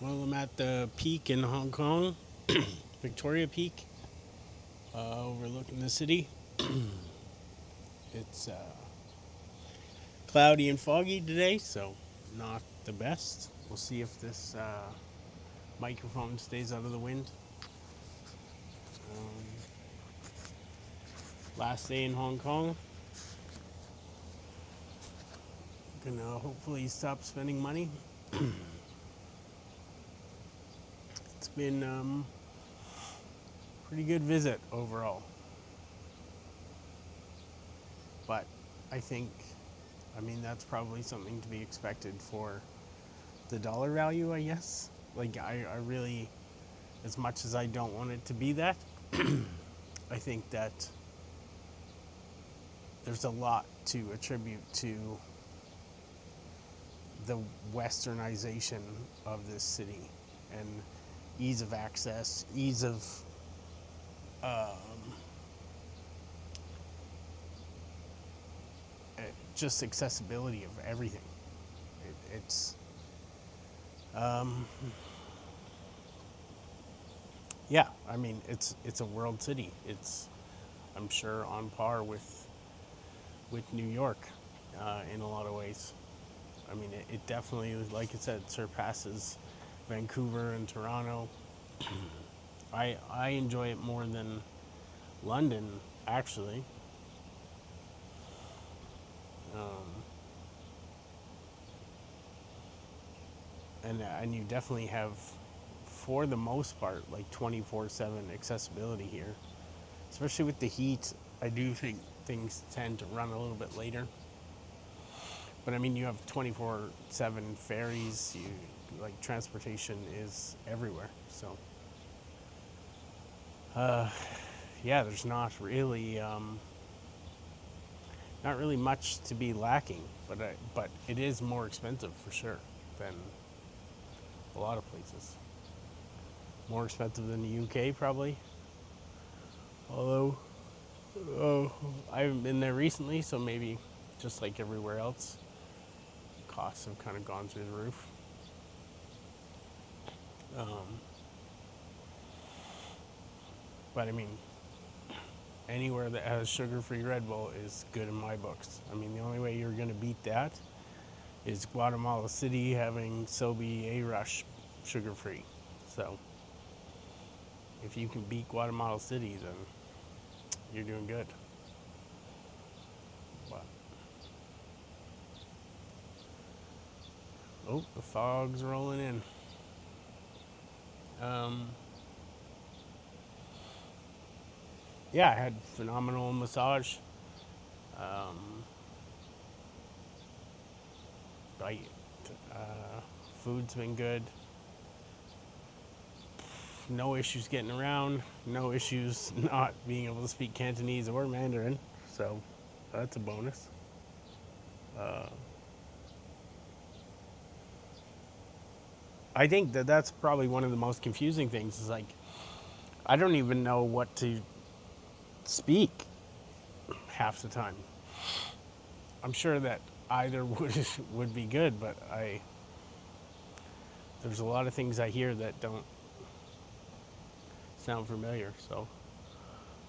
Well, I'm at the peak in Hong Kong, Victoria Peak, overlooking the city. It's cloudy and foggy today, so not the best. We'll see if this microphone stays out of the wind. Um, Last day in Hong Kong. Gonna hopefully stop spending money. It's been pretty good visit overall, but I think, I mean, that's probably something to be expected for the dollar value, I guess. Like, I really, as much as I don't want it to be that, I think that there's a lot to attribute to the westernization of this city and ease of access, ease of just accessibility of everything. It's um, yeah. I mean, it's a world city. It's, I'm sure, on par with New York in a lot of ways. I mean, it definitely, like I said, surpasses Vancouver and Toronto. I enjoy it more than London, actually. Um, and you definitely have, for the most part, like 24/7 accessibility here. Especially with the heat, I do think things tend to run a little bit later. But I mean, you have 24/7 ferries. You, like, transportation is everywhere. So yeah, there's not really much to be lacking. But it is more expensive for sure than a lot of places. More expensive than the UK probably. Although I haven't been there recently, so maybe just like everywhere else, costs have kind of gone through the roof. Um, but I mean, anywhere that has sugar-free Red Bull is good in my books. I mean, the only way you're going to beat that is Guatemala City having Sobe A Rush sugar-free. So if you can beat Guatemala City, then you're doing good. But, oh, the fog's rolling in. Um, yeah, I had phenomenal massage. Um, I, Food's been good. No issues getting around. No issues not being able to speak Cantonese or Mandarin. So that's a bonus. Uh, I think that that's probably one of the most confusing things. Is like, I don't even know what to speak half the time. I'm sure that either would be good, but there's a lot of things I hear that don't sound familiar, so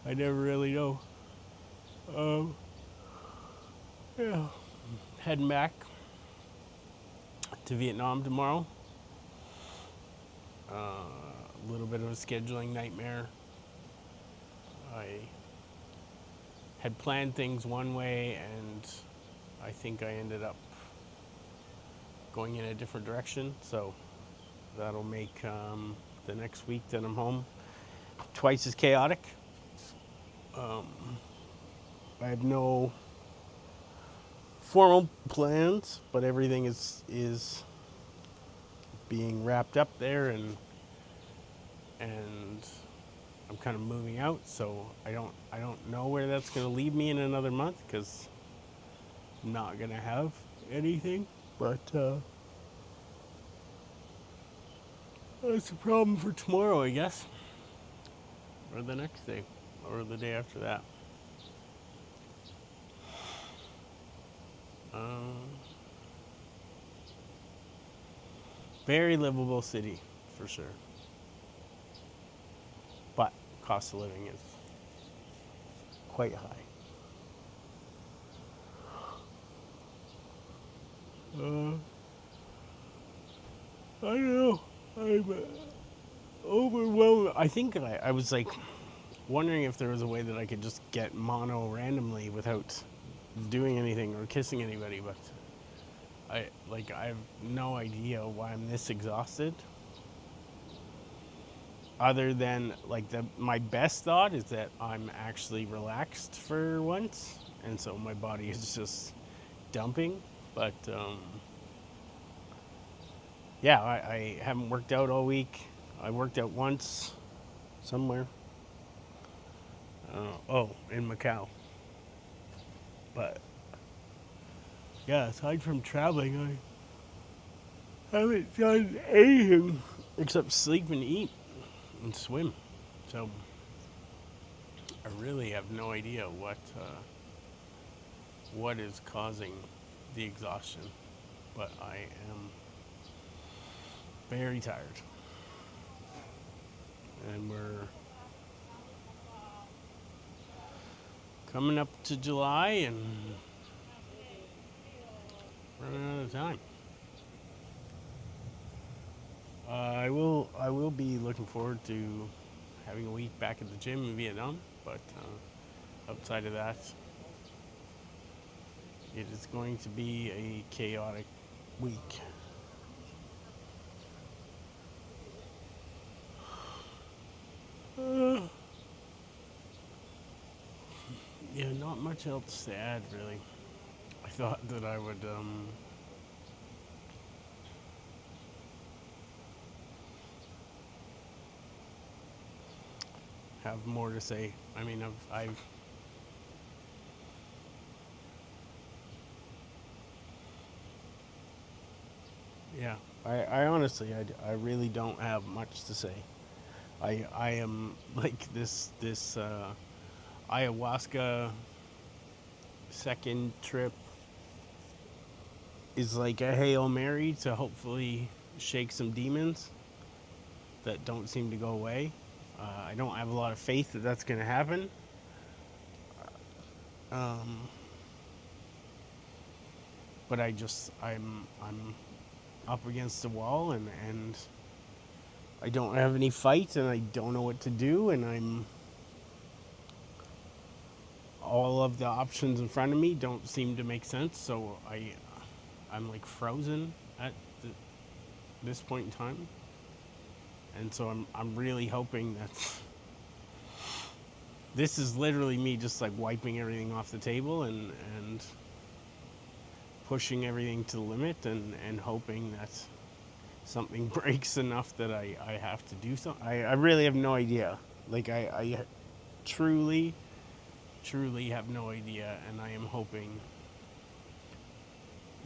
I never really know. Um, yeah, heading back to Vietnam tomorrow. A little bit of a scheduling nightmare. I had planned things one way, and I think I ended up going in a different direction. So that'll make the next week that I'm home twice as chaotic. I have no formal plans, but everything is being wrapped up there, and I'm kind of moving out, so I don't know where that's going to leave me in another month because I'm not going to have anything. But that's a problem for tomorrow, I guess, or the next day, or the day after that. Um, Very livable city, for sure. But cost of living is quite high. Uh, I don't know. I'm overwhelmed. I think I was like wondering if there was a way that I could just get mono randomly without doing anything or kissing anybody, but I have no idea why I'm this exhausted. Other than like my best thought is that I'm actually relaxed for once, and so my body is just dumping. But yeah, I haven't worked out all week. I worked out once somewhere. Oh, in Macau. But yeah, aside from traveling, I haven't done anything except sleep and eat and swim. So I really have no idea what is causing the exhaustion, but I am very tired, and we're coming up to July and running out of time. I will be looking forward to having a week back at the gym in Vietnam, but outside of that, it is going to be a chaotic week. Uh, yeah, not much else to add really. I thought that I would have more to say. I mean, I've yeah. I honestly, I really don't have much to say. I am like this ayahuasca second trip is like a Hail Mary to hopefully shake some demons that don't seem to go away. I don't have a lot of faith that that's going to happen. Um, but I'm up against the wall, and I don't have any fight, and I don't know what to do, and I'm all of the options in front of me don't seem to make sense. So I'm like frozen at the, this point in time, and so I'm really hoping that this is literally me just like wiping everything off the table and pushing everything to the limit and hoping that something breaks enough that I have to do something. I really have no idea. Like I truly, truly have no idea, and I am hoping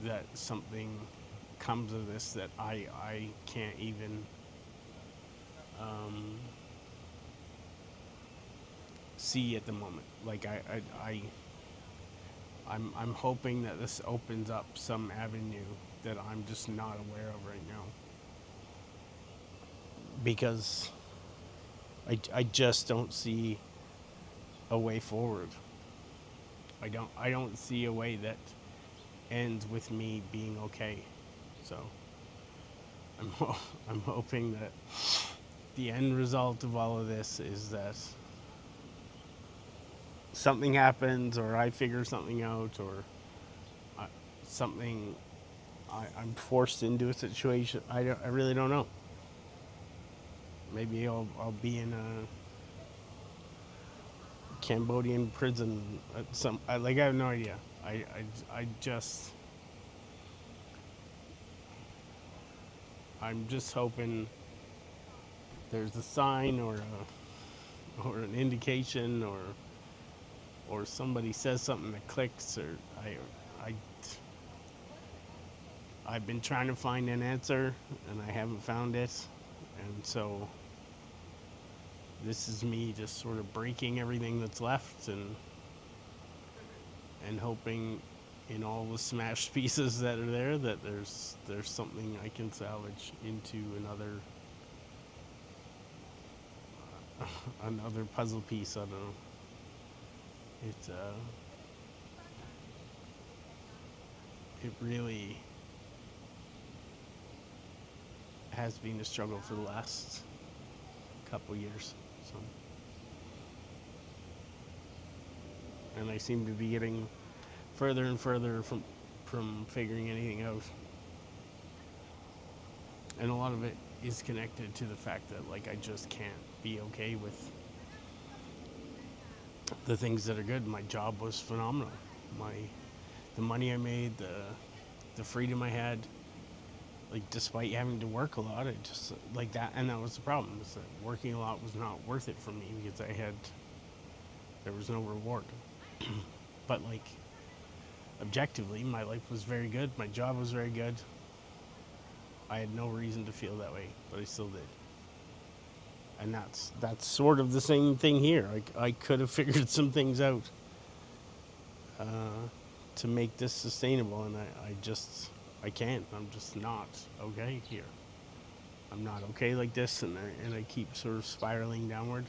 that something comes of this that I can't even um, see at the moment. Like I'm hoping that this opens up some avenue that I'm just not aware of right now. Because I just don't see a way forward. I don't see a way that ends with me being okay. So I'm I'm hoping that the end result of all of this is that something happens, or I figure something out, or I, something I'm forced into a situation. I really don't know. Maybe I'll be in a Cambodian prison at like I have no idea. I just I'm just hoping there's a sign or an indication or somebody says something that clicks, or I I've been trying to find an answer and I haven't found it, and so this is me just sort of breaking everything that's left and hoping in all the smashed pieces that are there, that there's something I can salvage into another puzzle piece. I don't know. It it really has been a struggle for the last couple years. So, and I seem to be getting further and further from figuring anything out. And a lot of it is connected to the fact that like I just can't be okay with the things that are good. My job was phenomenal. The money I made, the freedom I had, like despite having to work a lot, it just like that, and that was the problem. Is that working a lot was not worth it for me because there was no reward. But like objectively, my life was very good. My job was very good. I had no reason to feel that way, but I still did. And that's sort of the same thing here. I could have figured some things out uh, to make this sustainable, and I can't. I'm just not okay here. I'm not okay like this, and I keep sort of spiraling downward.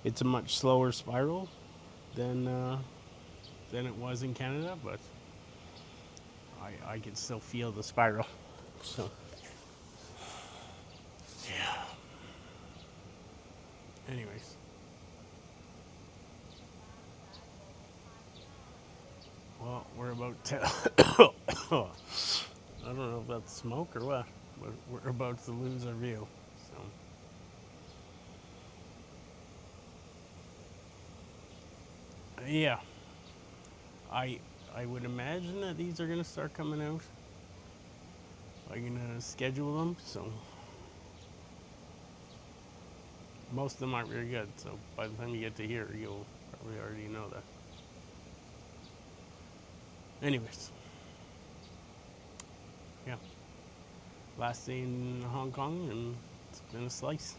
It's a much slower spiral than it was in Canada, but I can still feel the spiral. So yeah. Anyways, well, we're about to. I don't know if that's smoke or what, but we're about to lose our view. So yeah, I I would imagine that these are gonna start coming out. I'm gonna schedule them, so most of them aren't very good. So by the time you get to here, you'll probably already know that. Anyways, yeah, last day in Hong Kong, and it's been a slice.